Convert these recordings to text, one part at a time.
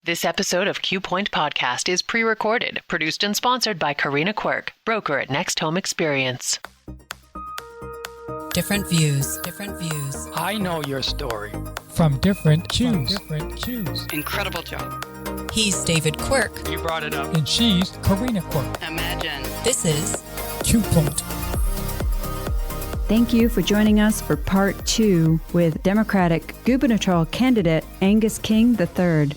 This episode of Q Point Podcast is pre-recorded, produced and sponsored by Karina Quirk, broker at Next Home Experience. Different views. I know your story. From different cues. Incredible job. He's David Quirk. You brought it up. And she's Karina Quirk. Imagine. This is Q Point. Thank you for joining us for part 2 with Democratic gubernatorial candidate Angus King III.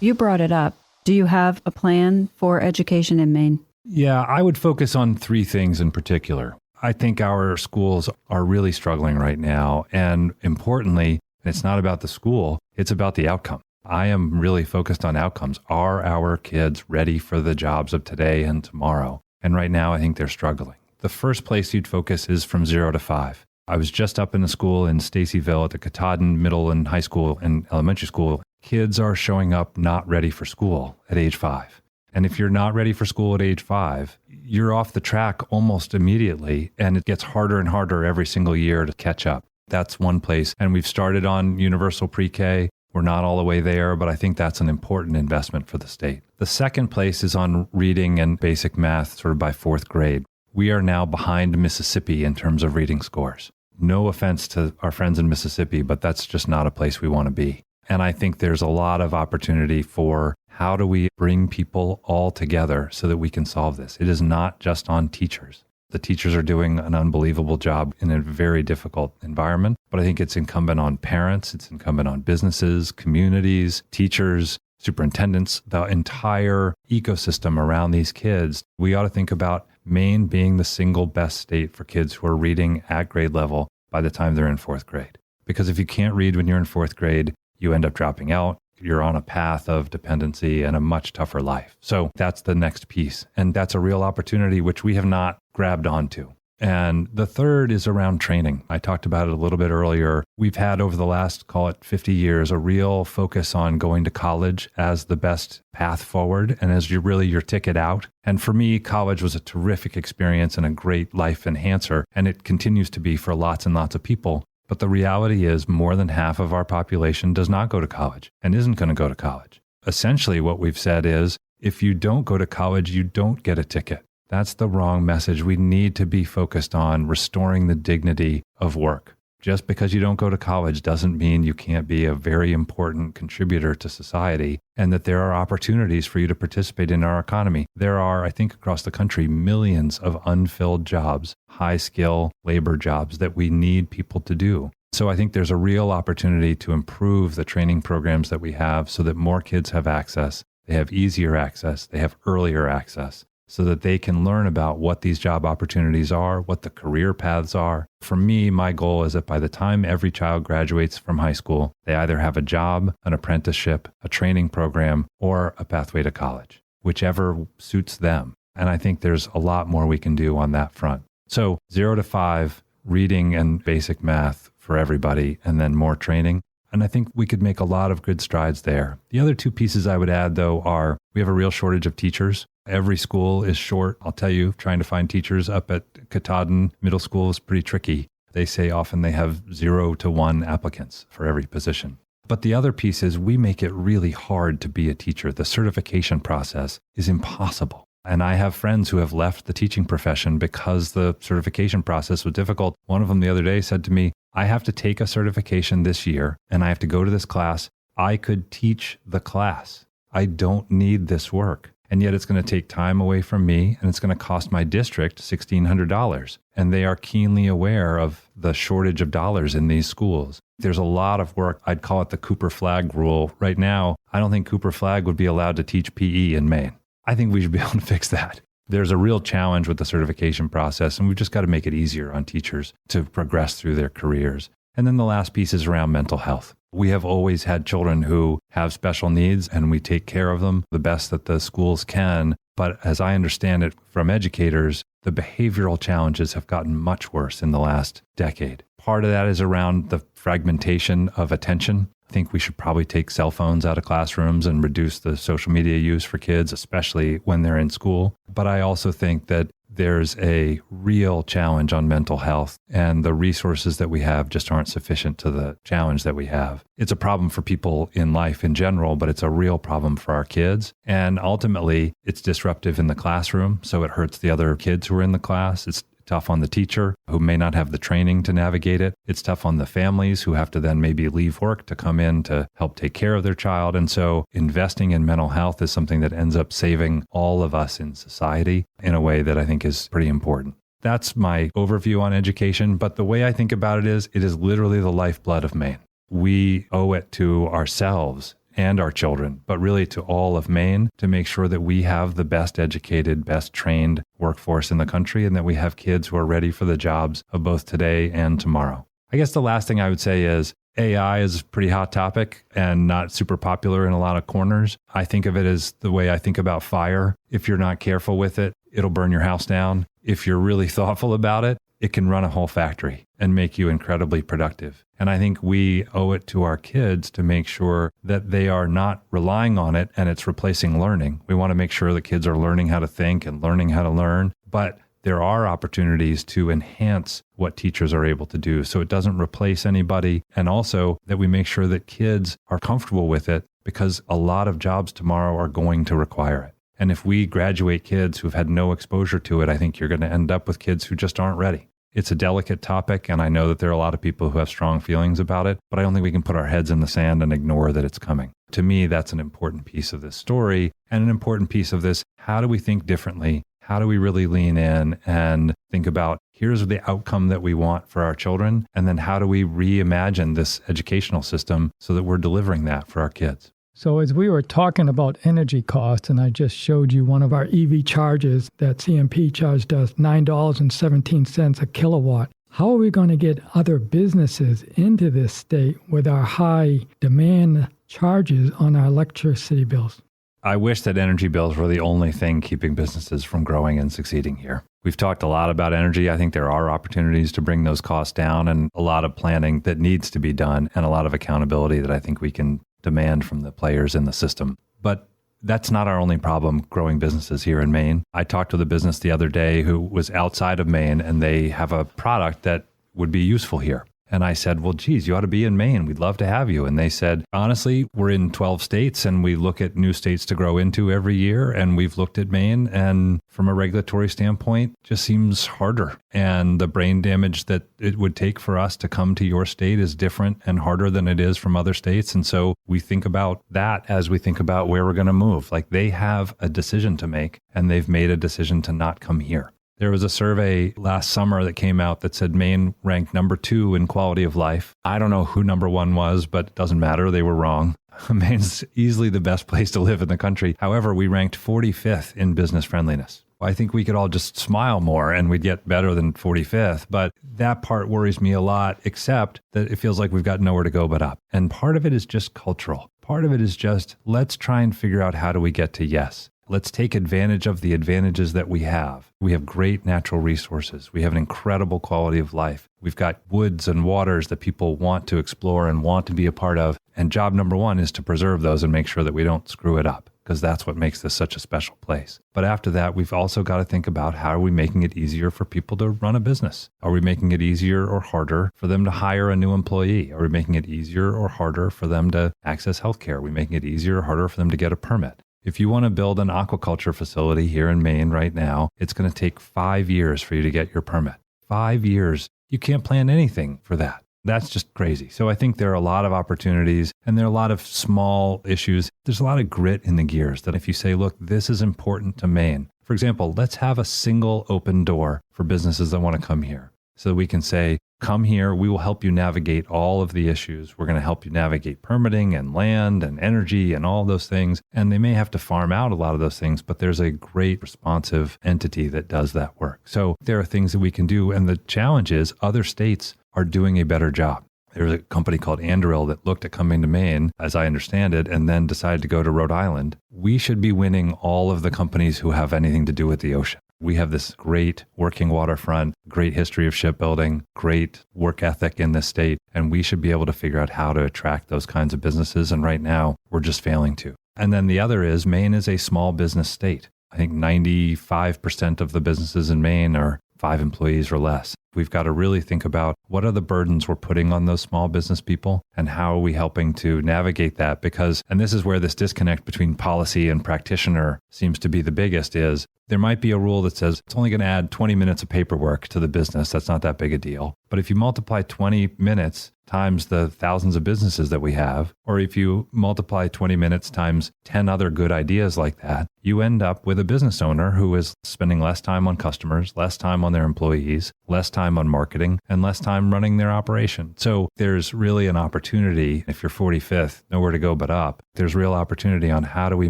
You brought it up. Do you have a plan for education in Maine? Yeah, I would focus on 3 things in particular. I think our schools are really struggling right now. And importantly, it's not about the school, it's about the outcome. I am really focused on outcomes. Are our kids ready for the jobs of today and tomorrow? And right now, I think they're struggling. The first place you'd focus is from 0 to 5. I was just up in a school in Stacyville at the Katahdin Middle and High School and Elementary School. Kids are showing up not ready for school at age 5. And if you're not ready for school at age 5, you're off the track almost immediately, and it gets harder and harder every single year to catch up. That's one place. And we've started on universal pre-K. We're not all the way there, but I think that's an important investment for the state. The second place is on reading and basic math sort of by 4th grade. We are now behind Mississippi in terms of reading scores. No offense to our friends in Mississippi, but that's just not a place we want to be. And I think there's a lot of opportunity for how do we bring people all together so that we can solve this. It is not just on teachers. The teachers are doing an unbelievable job in a very difficult environment, but I think it's incumbent on parents, it's incumbent on businesses, communities, teachers, superintendents, the entire ecosystem around these kids. We ought to think about Maine being the single best state for kids who are reading at grade level by the time they're in 4th grade. Because if you can't read when you're in 4th grade, you end up dropping out. You're on a path of dependency and a much tougher life. So that's the next piece. And that's a real opportunity which we have not grabbed onto. And the third is around training. I talked about it a little bit earlier. We've had over the last, call it 50 years, a real focus on going to college as the best path forward and as your ticket out. And for me, college was a terrific experience and a great life enhancer. And it continues to be for lots and lots of people. But the reality is more than half of our population does not go to college and isn't going to go to college. Essentially, what we've said is, if you don't go to college, you don't get a ticket. That's the wrong message. We need to be focused on restoring the dignity of work. Just because you don't go to college doesn't mean you can't be a very important contributor to society and that there are opportunities for you to participate in our economy. There are, I think, across the country, millions of unfilled jobs, high-skill labor jobs that we need people to do. So I think there's a real opportunity to improve the training programs that we have so that more kids have access, they have easier access, they have earlier access, so that they can learn about what these job opportunities are, what the career paths are. For me, my goal is that by the time every child graduates from high school, they either have a job, an apprenticeship, a training program, or a pathway to college, whichever suits them. And I think there's a lot more we can do on that front. So 0 to 5, reading and basic math for everybody, and then more training. And I think we could make a lot of good strides there. The other 2 pieces I would add, though, are we have a real shortage of teachers. Every school is short. I'll tell you, trying to find teachers up at Katahdin Middle School is pretty tricky. They say often they have 0 to 1 applicants for every position. But the other piece is we make it really hard to be a teacher. The certification process is impossible. And I have friends who have left the teaching profession because the certification process was difficult. One of them the other day said to me, I have to take a certification this year and I have to go to this class. I could teach the class. I don't need this work. And yet it's going to take time away from me and it's going to cost my district $1,600. And they are keenly aware of the shortage of dollars in these schools. There's a lot of work. I'd call it the Cooper Flag rule. Right now, I don't think Cooper Flag would be allowed to teach PE in Maine. I think we should be able to fix that. There's a real challenge with the certification process, and we've just got to make it easier on teachers to progress through their careers. And then the last piece is around mental health. We have always had children who have special needs, and we take care of them the best that the schools can. But as I understand it from educators, the behavioral challenges have gotten much worse in the last decade. Part of that is around the fragmentation of attention. I think we should probably take cell phones out of classrooms and reduce the social media use for kids, especially when they're in school. But I also think that there's a real challenge on mental health, and the resources that we have just aren't sufficient to the challenge that we have. It's a problem for people in life in general, but it's a real problem for our kids. And ultimately, it's disruptive in the classroom, so it hurts the other kids who are in the class. It's tough on the teacher who may not have the training to navigate it. It's tough on the families who have to then maybe leave work to come in to help take care of their child. And so investing in mental health is something that ends up saving all of us in society in a way that I think is pretty important. That's my overview on education. But the way I think about it is literally the lifeblood of Maine. We owe it to ourselves and our children, but really to all of Maine, to make sure that we have the best educated, best trained workforce in the country, and that we have kids who are ready for the jobs of both today and tomorrow. I guess the last thing I would say is AI is a pretty hot topic and not super popular in a lot of corners. I think of it as the way I think about fire. If you're not careful with it, it'll burn your house down. If you're really thoughtful about it, it can run a whole factory and make you incredibly productive. And I think we owe it to our kids to make sure that they are not relying on it and it's replacing learning. We want to make sure that kids are learning how to think and learning how to learn, but there are opportunities to enhance what teachers are able to do so it doesn't replace anybody. And also that we make sure that kids are comfortable with it, because a lot of jobs tomorrow are going to require it. And if we graduate kids who've had no exposure to it, I think you're going to end up with kids who just aren't ready. It's a delicate topic, and I know that there are a lot of people who have strong feelings about it, but I don't think we can put our heads in the sand and ignore that it's coming. To me, that's an important piece of this story, and an important piece of this, how do we think differently? How do we really lean in and think about, here's the outcome that we want for our children, and then how do we reimagine this educational system so that we're delivering that for our kids? So as we were talking about energy costs, and I just showed you one of our EV chargers that CMP charged us $9.17 a kilowatt. How are we going to get other businesses into this state with our high demand charges on our electricity bills? I wish that energy bills were the only thing keeping businesses from growing and succeeding here. We've talked a lot about energy. I think there are opportunities to bring those costs down, and a lot of planning that needs to be done, and a lot of accountability that I think we can demand from the players in the system. But that's not our only problem growing businesses here in Maine. I talked with a business the other day who was outside of Maine, and they have a product that would be useful here. And I said, well, geez, you ought to be in Maine. We'd love to have you. And they said, honestly, we're in 12 states and we look at new states to grow into every year. And we've looked at Maine, and from a regulatory standpoint, just seems harder. And the brain damage that it would take for us to come to your state is different and harder than it is from other states. And so we think about that as we think about where we're going to move. Like, they have a decision to make, and they've made a decision to not come here. There was a survey last summer that came out that said Maine ranked number 2 in quality of life. I don't know who number 1 was, but it doesn't matter. They were wrong. Maine's easily the best place to live in the country. However, we ranked 45th in business friendliness. I think we could all just smile more and we'd get better than 45th. But that part worries me a lot, except that it feels like we've got nowhere to go but up. And part of it is just cultural. Part of it is just, let's try and figure out, how do we get to yes? Let's take advantage of the advantages that we have. We have great natural resources. We have an incredible quality of life. We've got woods and waters that people want to explore and want to be a part of. And job number 1 is to preserve those and make sure that we don't screw it up, because that's what makes this such a special place. But after that, we've also got to think about, how are we making it easier for people to run a business? Are we making it easier or harder for them to hire a new employee? Are we making it easier or harder for them to access healthcare? Are we making it easier or harder for them to get a permit? If you want to build an aquaculture facility here in Maine right now, it's going to take 5 years for you to get your permit. 5 years. You can't plan anything for that. That's just crazy. So I think there are a lot of opportunities, and there are a lot of small issues. There's a lot of grit in the gears that if you say, look, this is important to Maine. For example, let's have a single open door for businesses that want to come here. So we can say, come here, we will help you navigate all of the issues. We're going to help you navigate permitting and land and energy and all those things. And they may have to farm out a lot of those things, but there's a great responsive entity that does that work. So there are things that we can do. And the challenge is, other states are doing a better job. There's a company called Anduril that looked at coming to Maine, as I understand it, and then decided to go to Rhode Island. We should be winning all of the companies who have anything to do with the ocean. We have this great working waterfront, great history of shipbuilding, great work ethic in this state, and we should be able to figure out how to attract those kinds of businesses. And right now, we're just failing to. And then the other is, Maine is a small business state. I think 95% of the businesses in Maine are 5 employees or less. We've got to really think about what are the burdens we're putting on those small business people and how are we helping to navigate that? Because, and this is where this disconnect between policy and practitioner seems to be the biggest, is there might be a rule that says it's only going to add 20 minutes of paperwork to the business. That's not that big a deal. But if you multiply 20 minutes times the thousands of businesses that we have, or if you multiply 20 minutes times 10 other good ideas like that, you end up with a business owner who is spending less time on customers, less time on their employees, less time on marketing, and less time running their operation. So there's really an opportunity, if you're 45th, nowhere to go but up, there's real opportunity on how do we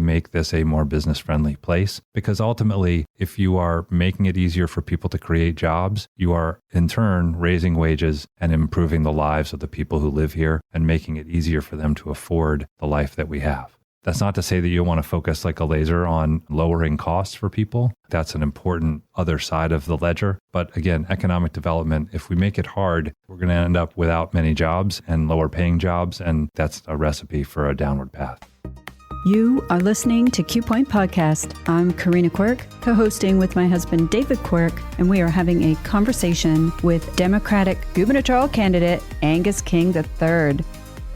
make this a more business-friendly place? Because ultimately, if you are making it easier for people to create jobs, you are in turn raising wages and improving the lives of the people who live here and making it easier for them to afford the life that we have. That's not to say that you want to focus like a laser on lowering costs for people. That's an important other side of the ledger. But again, economic development, if we make it hard, we're going to end up without many jobs and lower paying jobs. And that's a recipe for a downward path. You are listening to Q Point Podcast. I'm Karina Quirk, co-hosting with my husband, David Quirk, and we are having a conversation with Democratic gubernatorial candidate Angus King III.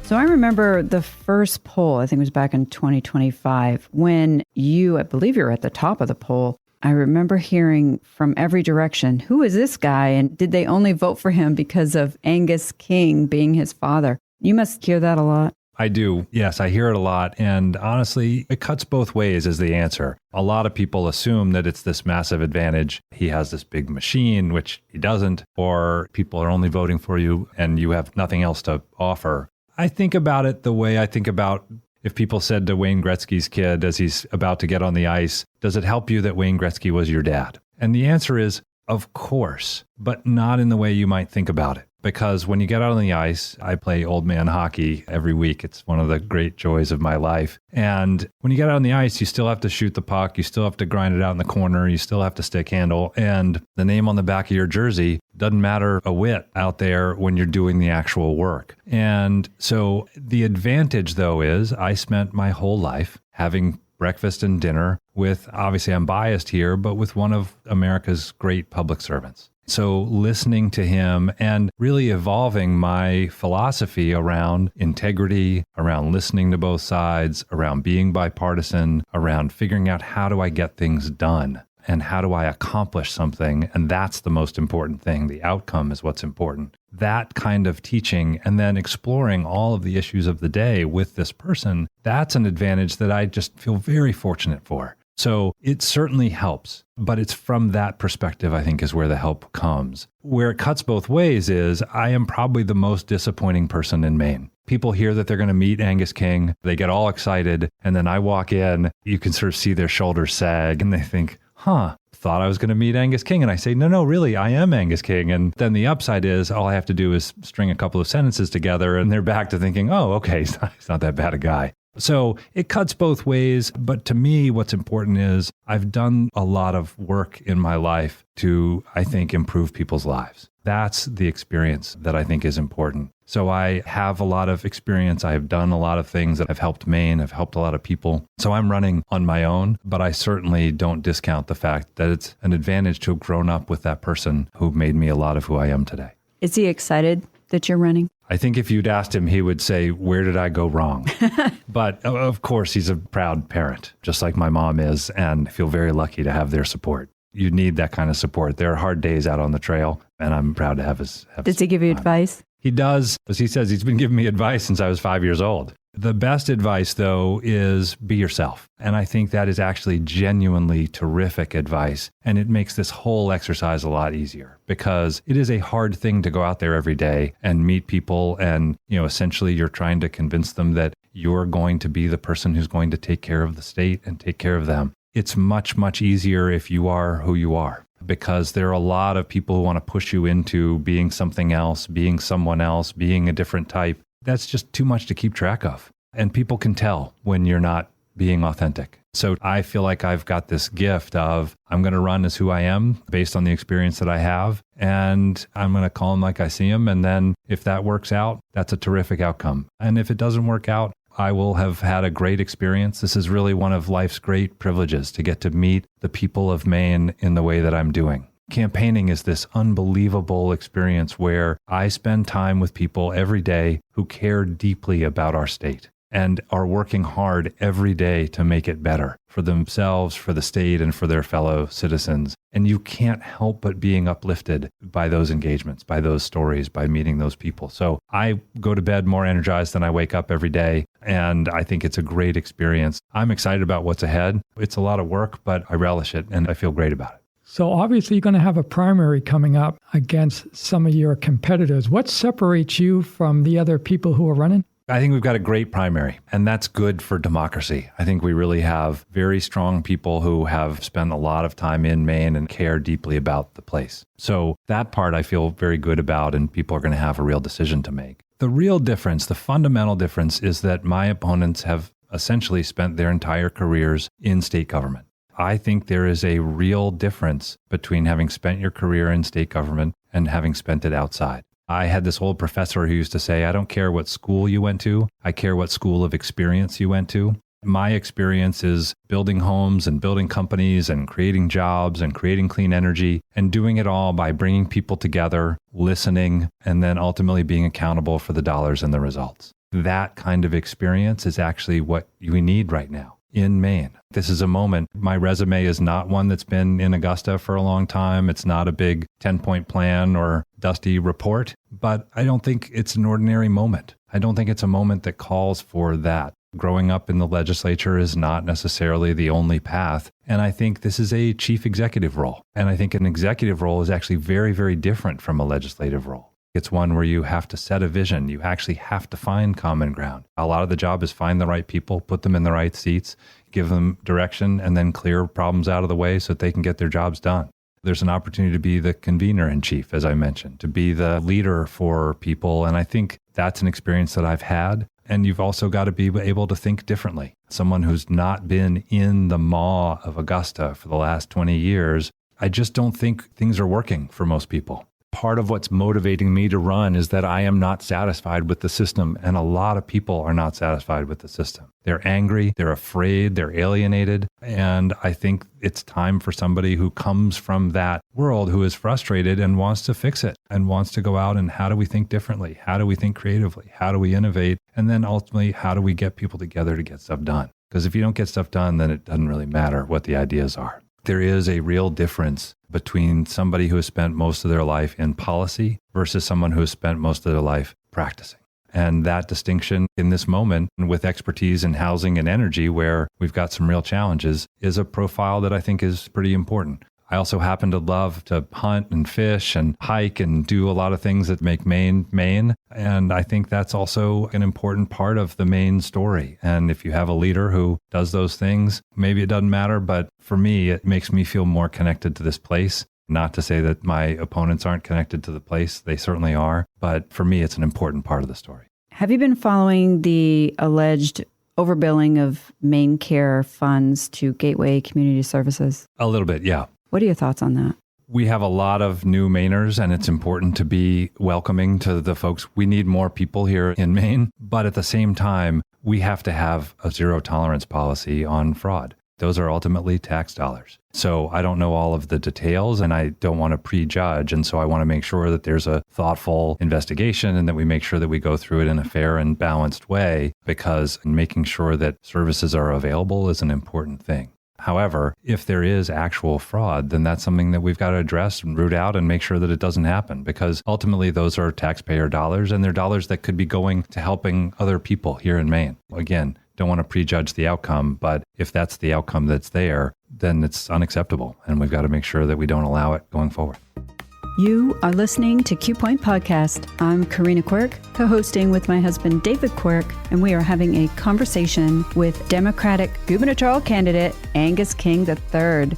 So I remember the first poll, I think it was back in 2025, when I believe you were at the top of the poll. I remember hearing from every direction, who is this guy? And did they only vote for him because of Angus King being his father? You must hear that a lot. I do. Yes, I hear it a lot. And honestly, it cuts both ways is the answer. A lot of people assume that it's this massive advantage. He has this big machine, which he doesn't, or people are only voting for you and you have nothing else to offer. I think about it the way I think about if people said to Wayne Gretzky's kid as he's about to get on the ice, does it help you that Wayne Gretzky was your dad? And the answer is, of course, but not in the way you might think about it. Because when you get out on the ice, I play old man hockey every week. It's one of the great joys of my life. And when you get out on the ice, you still have to shoot the puck. You still have to grind it out in the corner. You still have to stick handle. And the name on the back of your jersey doesn't matter a whit out there when you're doing the actual work. And so the advantage, though, is I spent my whole life having breakfast and dinner with, obviously I'm biased here, but with one of America's great public servants. So listening to him and really evolving my philosophy around integrity, around listening to both sides, around being bipartisan, around figuring out how do I get things done and how do I accomplish something. And that's the most important thing. The outcome is what's important. That kind of teaching and then exploring all of the issues of the day with this person, that's an advantage that I just feel very fortunate for. So it certainly helps, but it's from that perspective, I think, is where the help comes. Where it cuts both ways is I am probably the most disappointing person in Maine. People hear that they're going to meet Angus King. They get all excited. And then I walk in, you can sort of see their shoulders sag and they think, thought I was going to meet Angus King. And I say, no, really, I am Angus King. And then the upside is all I have to do is string a couple of sentences together and they're back to thinking, oh, okay, he's not that bad a guy. So it cuts both ways. But to me, what's important is I've done a lot of work in my life to, I think, improve people's lives. That's the experience that I think is important. So I have a lot of experience. I have done a lot of things that have helped Maine. I've helped a lot of people. So I'm running on my own, but I certainly don't discount the fact that it's an advantage to have grown up with that person who made me a lot of who I am today. Is he excited that you're running? I think if you'd asked him, he would say, where did I go wrong? But of course, he's a proud parent, just like my mom is, and I feel very lucky to have their support. You need that kind of support. There are hard days out on the trail, and I'm proud to have his Does he give you advice? He does. As he says, he's been giving me advice since I was 5 years old. The best advice, though, is be yourself. And I think that is actually genuinely terrific advice. And it makes this whole exercise a lot easier because it is a hard thing to go out there every day and meet people. And, essentially you're trying to convince them that you're going to be the person who's going to take care of the state and take care of them. It's much, much easier if you are who you are. Because there are a lot of people who want to push you into being something else, being someone else, being a different type. That's just too much to keep track of. And people can tell when you're not being authentic. So I feel like I've got this gift of I'm going to run as who I am based on the experience that I have. And I'm going to call him like I see him. And then if that works out, that's a terrific outcome. And if it doesn't work out, I will have had a great experience. This is really one of life's great privileges to get to meet the people of Maine in the way that I'm doing. Campaigning is this unbelievable experience where I spend time with people every day who care deeply about our state and are working hard every day to make it better for themselves, for the state, and for their fellow citizens. And you can't help but being uplifted by those engagements, by those stories, by meeting those people. So I go to bed more energized than I wake up every day. And I think it's a great experience. I'm excited about what's ahead. It's a lot of work, but I relish it and I feel great about it. So obviously you're going to have a primary coming up against some of your competitors. What separates you from the other people who are running? I think we've got a great primary, and that's good for democracy. I think we really have very strong people who have spent a lot of time in Maine and care deeply about the place. So that part I feel very good about, and people are going to have a real decision to make. The real difference, the fundamental difference, is that my opponents have essentially spent their entire careers in state government. I think there is a real difference between having spent your career in state government and having spent it outside. I had this old professor who used to say, I don't care what school you went to, I care what school of experience you went to. My experience is building homes and building companies and creating jobs and creating clean energy and doing it all by bringing people together, listening, and then ultimately being accountable for the dollars and the results. That kind of experience is actually what we need right now in Maine. This is a moment. My resume is not one that's been in Augusta for a long time. It's not a big 10-point plan or dusty report, but I don't think it's an ordinary moment. I don't think it's a moment that calls for that. Growing up in the legislature is not necessarily the only path. And I think this is a chief executive role. And I think an executive role is actually very, very different from a legislative role. It's one where you have to set a vision. You actually have to find common ground. A lot of the job is find the right people, put them in the right seats, give them direction, and then clear problems out of the way so that they can get their jobs done. There's an opportunity to be the convener in chief, as I mentioned, to be the leader for people. And I think that's an experience that I've had. And you've also got to be able to think differently. Someone who's not been in the maw of Augusta for the last 20 years, I just don't think things are working for most people. Part of what's motivating me to run is that I am not satisfied with the system, and a lot of people are not satisfied with the system. They're angry, they're afraid, they're alienated, and I think it's time for somebody who comes from that world who is frustrated and wants to fix it and wants to go out and how do we think differently? How do we think creatively? How do we innovate? And then ultimately, how do we get people together to get stuff done? Because if you don't get stuff done, then it doesn't really matter what the ideas are. There is a real difference between somebody who has spent most of their life in policy versus someone who has spent most of their life practicing. And that distinction in this moment, with expertise in housing and energy, where we've got some real challenges, is a profile that I think is pretty important. I also happen to love to hunt and fish and hike and do a lot of things that make Maine, Maine. And I think that's also an important part of the Maine story. And if you have a leader who does those things, maybe it doesn't matter. But for me, it makes me feel more connected to this place. Not to say that my opponents aren't connected to the place. They certainly are. But for me, it's an important part of the story. Have you been following the alleged overbilling of Maine Care funds to Gateway Community Services? A little bit, yeah. What are your thoughts on that? We have a lot of new Mainers, and it's important to be welcoming to the folks. We need more people here in Maine, but at the same time, we have to have a zero tolerance policy on fraud. Those are ultimately tax dollars. So I don't know all of the details, and I don't want to prejudge. And so I want to make sure that there's a thoughtful investigation and that we make sure that we go through it in a fair and balanced way, because making sure that services are available is an important thing. However, if there is actual fraud, then that's something that we've got to address and root out and make sure that it doesn't happen, because ultimately those are taxpayer dollars, and they're dollars that could be going to helping other people here in Maine. Again, don't want to prejudge the outcome, but if that's the outcome that's there, then it's unacceptable, and we've got to make sure that we don't allow it going forward. You are listening to Q Point Podcast. I'm Karina Quirk, co-hosting with my husband, David Quirk, and we are having a conversation with Democratic gubernatorial candidate Angus King III.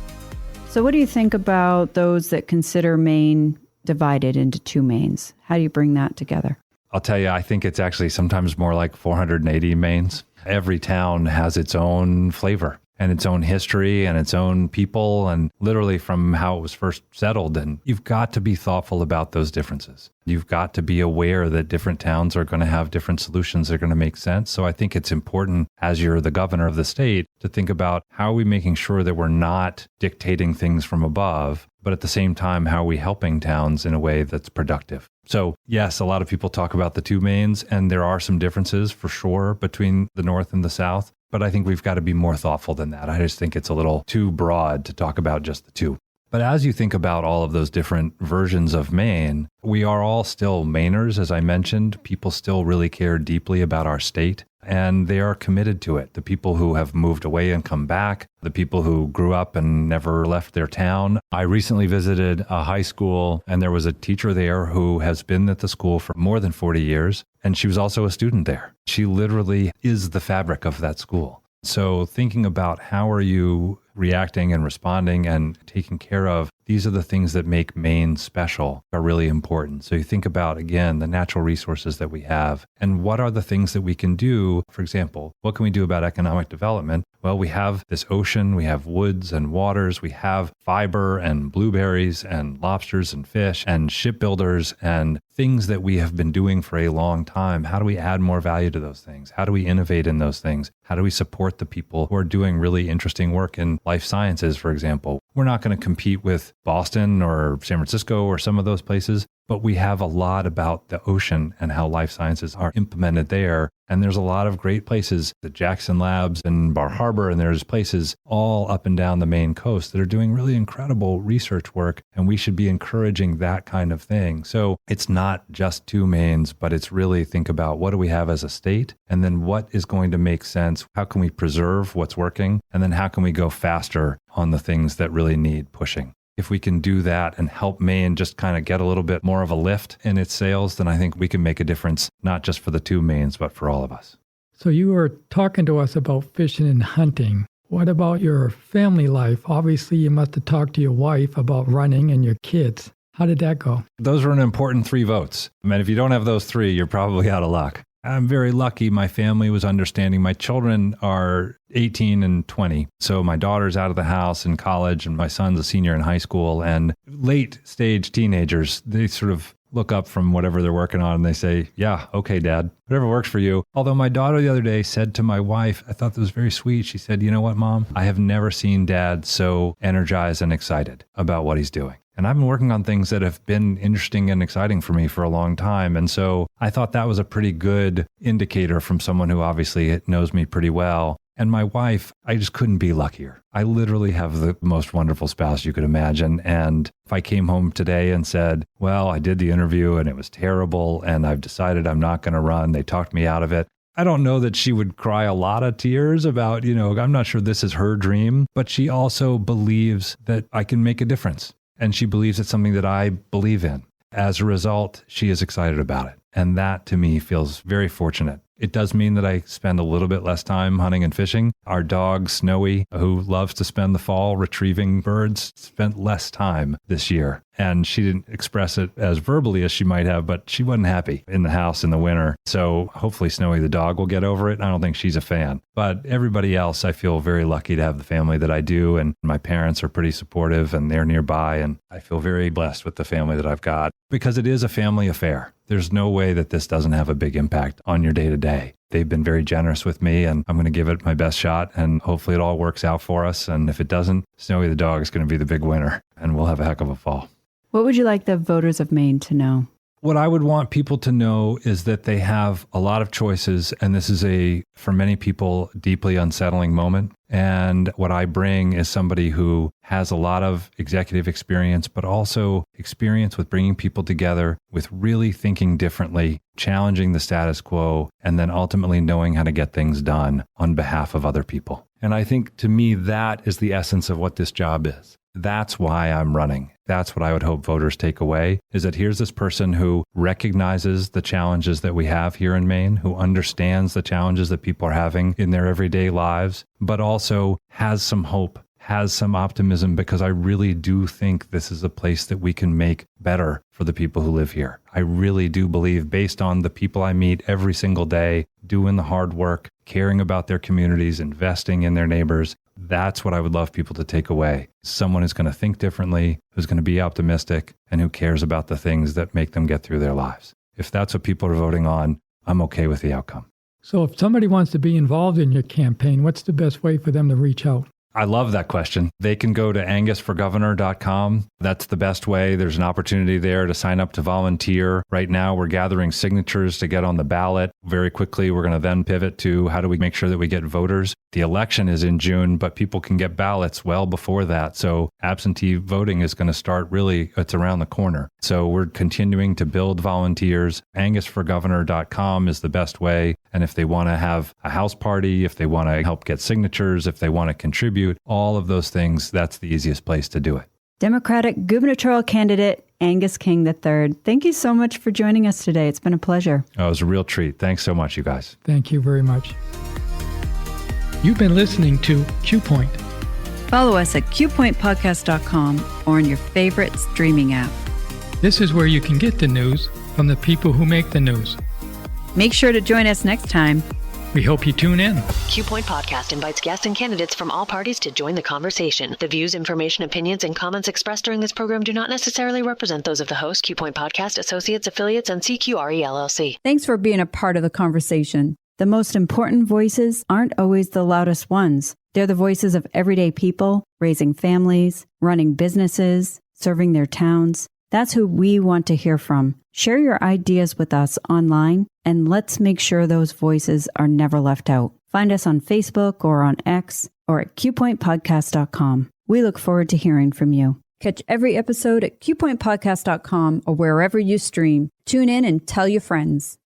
So what do you think about those that consider Maine divided into two Maines? How do you bring that together? I'll tell you, I think it's actually sometimes more like 480 Maines. Every town has its own flavor. and its own history and its own people, and literally from how it was first settled. And you've got to be thoughtful about those differences. You've got to be aware that different towns are going to have different solutions that are going to make sense. So I think it's important, as you're the governor of the state, to think about how are we making sure that we're not dictating things from above, but at the same time, how are we helping towns in a way that's productive? So yes, a lot of people talk about the two Maines, and there are some differences for sure between the North and the South, but I think we've got to be more thoughtful than that. I just think it's a little too broad to talk about just the two. But as you think about all of those different versions of Maine, we are all still Mainers, as I mentioned. People still really care deeply about our state, and they are committed to it. The people who have moved away and come back, the people who grew up and never left their town. I recently visited a high school, and there was a teacher there who has been at the school for more than 40 years, and she was also a student there. She literally is the fabric of that school. So thinking about how are you reacting and responding and taking care of, these are the things that make Maine special, are really important. So you think about, again, the natural resources that we have and what are the things that we can do. For example, what can we do about economic development? Well, we have this ocean, we have woods and waters, we have fiber and blueberries and lobsters and fish and shipbuilders and things that we have been doing for a long time. How do we add more value to those things? How do we innovate in those things? How do we support the people who are doing really interesting work in life sciences, for example? We're not going to compete with Boston or San Francisco or some of those places, but we have a lot about the ocean and how life sciences are implemented there. And there's a lot of great places, the Jackson Labs in Bar Harbor, and there's places all up and down the Maine coast that are doing really incredible research work. And we should be encouraging that kind of thing. So it's not just two Maines, but it's really think about what do we have as a state? And then what is going to make sense? How can we preserve what's working? And then how can we go faster on the things that really need pushing? If we can do that and help Maine just kind of get a little bit more of a lift in its sales, then I think we can make a difference, not just for the two Maines, but for all of us. So you were talking to us about fishing and hunting. What about your family life? Obviously, you must have talked to your wife about running and your kids. How did that go? Those were an important 3 votes. I mean, if you don't have those 3, you're probably out of luck. I'm very lucky. My family was understanding. My children are 18 and 20. So my daughter's out of the house in college and my son's a senior in high school. And late stage teenagers, they sort of look up from whatever they're working on and they say, yeah, okay, Dad, whatever works for you. Although my daughter the other day said to my wife, I thought that was very sweet. She said, you know what, Mom? I have never seen Dad so energized and excited about what he's doing. And I've been working on things that have been interesting and exciting for me for a long time. And so I thought that was a pretty good indicator from someone who obviously knows me pretty well. And my wife, I just couldn't be luckier. I literally have the most wonderful spouse you could imagine. And if I came home today and said, well, I did the interview and it was terrible and I've decided I'm not going to run, they talked me out of it. I don't know that she would cry a lot of tears about, I'm not sure this is her dream, but she also believes that I can make a difference. And she believes it's something that I believe in. As a result, she is excited about it. And that to me feels very fortunate. It does mean that I spend a little bit less time hunting and fishing. Our dog, Snowy, who loves to spend the fall retrieving birds, spent less time this year. And she didn't express it as verbally as she might have, but she wasn't happy in the house in the winter. So hopefully Snowy the dog will get over it. I don't think she's a fan. But everybody else, I feel very lucky to have the family that I do. And my parents are pretty supportive and they're nearby. And I feel very blessed with the family that I've got because it is a family affair. There's no way that this doesn't have a big impact on your day to day. They've been very generous with me and I'm going to give it my best shot and hopefully it all works out for us. And if it doesn't, Snowy the dog is going to be the big winner and we'll have a heck of a fall. What would you like the voters of Maine to know? What I would want people to know is that they have a lot of choices, and this is for many people, deeply unsettling moment. And what I bring is somebody who has a lot of executive experience, but also experience with bringing people together, with really thinking differently, challenging the status quo, and then ultimately knowing how to get things done on behalf of other people. And I think to me, that is the essence of what this job is. That's why I'm running. That's what I would hope voters take away, is that here's this person who recognizes the challenges that we have here in Maine, who understands the challenges that people are having in their everyday lives, but also has some hope, has some optimism, because I really do think this is a place that we can make better for the people who live here. I really do believe, based on the people I meet every single day, doing the hard work, caring about their communities, investing in their neighbors. That's what I would love people to take away. Someone who's going to think differently, who's going to be optimistic, and who cares about the things that make them get through their lives. If that's what people are voting on, I'm okay with the outcome. So if somebody wants to be involved in your campaign, what's the best way for them to reach out? I love that question. They can go to angusforgovernor.com. That's the best way. There's an opportunity there to sign up to volunteer. Right now, we're gathering signatures to get on the ballot. Very quickly, we're going to then pivot to how do we make sure that we get voters. The election is in June, but people can get ballots well before that. So absentee voting is going to start it's around the corner. So we're continuing to build volunteers. angusforgovernor.com is the best way. And if they want to have a house party, if they want to help get signatures, if they want to contribute, all of those things, that's the easiest place to do it. Democratic gubernatorial candidate Angus King III. Thank you so much for joining us today. It's been a pleasure. Oh, it was a real treat. Thanks so much, you guys. Thank you very much. You've been listening to Q Point. Follow us at qpointpodcast.com or on your favorite streaming app. This is where you can get the news from the people who make the news. Make sure to join us next time. We hope you tune in. Q Point Podcast invites guests and candidates from all parties to join the conversation. The views, information, opinions, and comments expressed during this program do not necessarily represent those of the host, Q Point Podcast, associates, affiliates, and CQRE LLC. Thanks for being a part of the conversation. The most important voices aren't always the loudest ones. They're the voices of everyday people, raising families, running businesses, serving their towns. That's who we want to hear from. Share your ideas with us online, and let's make sure those voices are never left out. Find us on Facebook or on X or at qpointpodcast.com. We look forward to hearing from you. Catch every episode at qpointpodcast.com or wherever you stream. Tune in and tell your friends.